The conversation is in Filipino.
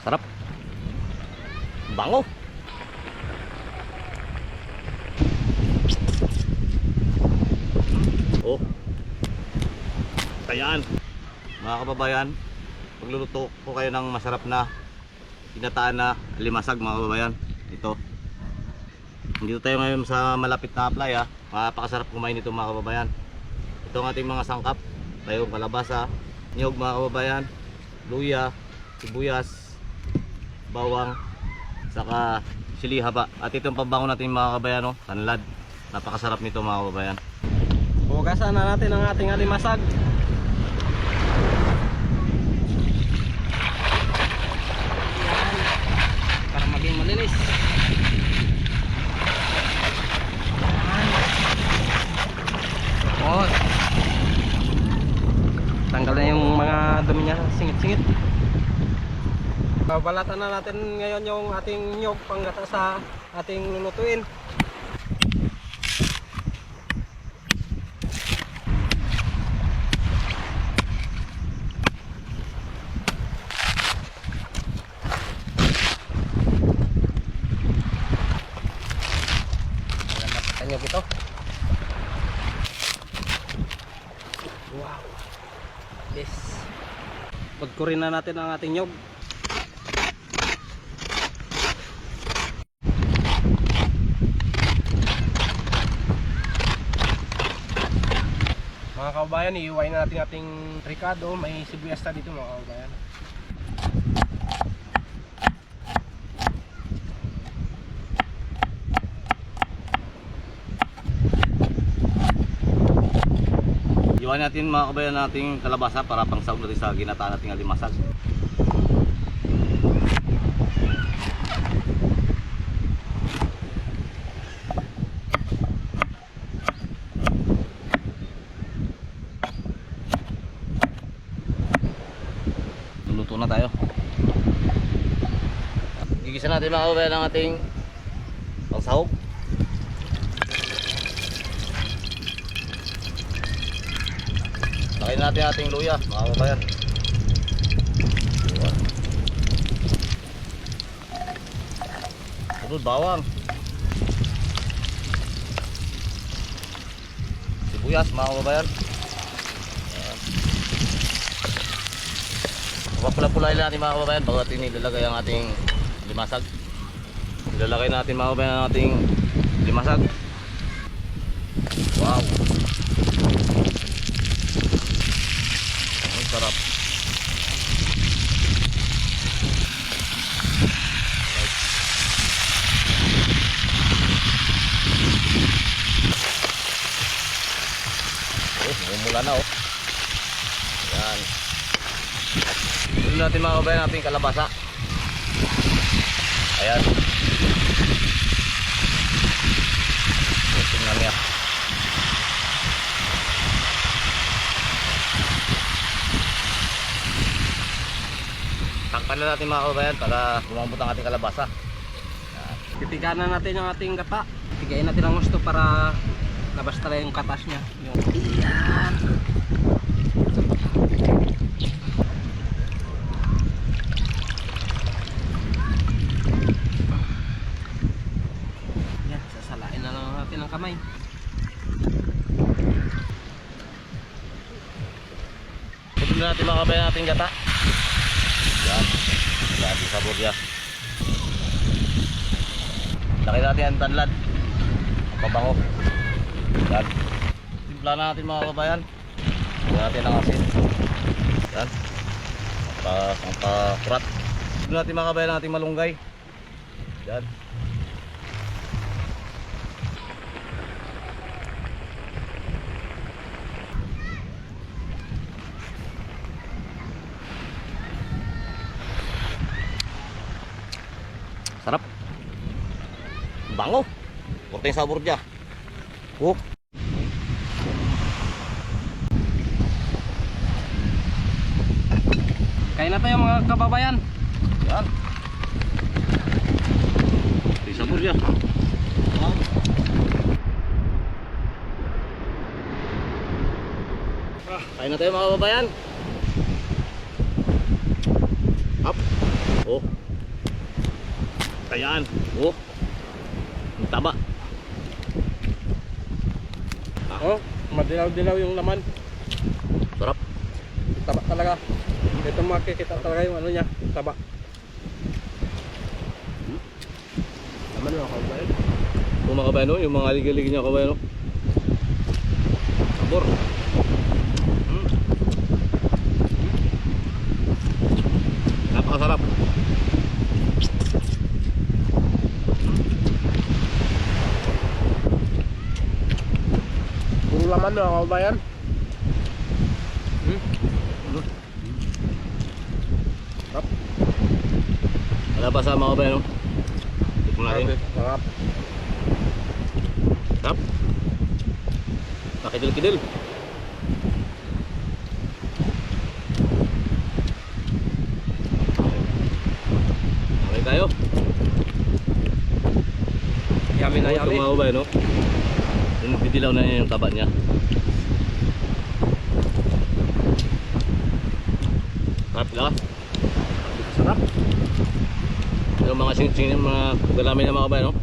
Sarap. Bango. Oh. Ayan. Mga kababayan, pagluluto ko kayo ng masarap na ginataan na limasag mga kababayan. Ito. Dito tayo ngayon sa malapit na playa. Napakasarap kumain ito mga kababayan. Ito ang ating mga sangkap. Tayong kalabasa, niyog mga kababayan, luya, sibuyas, bawang, saka sili haba. At ito ang pambango natin mga kababayan, oh, tanlad. Napakasarap nito mga kababayan. Hugasan na natin ang ating alimasag. Yan. Para maging malinis. Oh. Tanggal na yung mga dumi niya, singit-singit. Balatan na natin ngayon yung ating nyog panggata sa ating lulutuin. Nyog ito. Wow. Yes. Pagkurin na natin ang ating nyog. Mga kababayan, iiwain na natin ating ricado. May sibuyas na dito mga kababayan. Iwan natin mga kabayan nating kalabasa para pang sahog natin sa ginataan nating alimasag. Luluto na tayo. Gigisa natin mga kabayan ang ating pang sahog. Lagyan natin ating luya mga kababayan. Sunod bawang, sibuyas mga kababayan. Papula-pulain natin mga kababayan bago natin ilalagay ang ating limasag. Ilalagay natin mga kababayan ang ating limasag. Wow, sarap. Umula na oh. Yan. Tuloy natin mga kabayan natin kalabasa. Ayan. Tingnan niya. Takpan na natin mga kababayan para lumambot ang ating kalabasa. Titigaan na natin yung ating gata. Tigayin natin ang gusto para labas talaga yung katas niya. Iyan. Yan, sasalain na lang natin ang kamay. Tuloy na natin mga kababayan natin gata. Yan. Lagi sabor niya. Laki natin ang tanlad. Ang pabango. Yan. Timpla na natin mga kababayan. Lagyan natin ang asin. Yan. Ang pakurat. Tuloy natin mga kababayan natin malunggay. Yan. Sarap. Bango. Kurta yung sabor niya. Oh. Kain na tayo mga kababayan. Yan. Kurta yung sabor niya. Kain na tayo mga kababayan. Up. Oh. Ayan. Oh. Ang taba. Oh, madilaw-dilaw yung laman. Sarap. Taba talaga. Ito makikita talaga yung ano niya, taba. Laman mo ako ba yun? Yung mga kabayan, no? Yung mga ligig-ligig niya kabayan, no? Sabor. Napakasarap. Puro laman mo ako ba yan? Wala pa sa mga kabayan, no? Tikman natin. Sarap. Sarap. Nakidil-kidil. Okay tayo. Yummy na yummy. Ito mga kabayan, no? Yung nagdidilaw na yung taba niya. Sarap sila. Sarap. Yung mga sing-sing, mga galami na mga kabayan, no?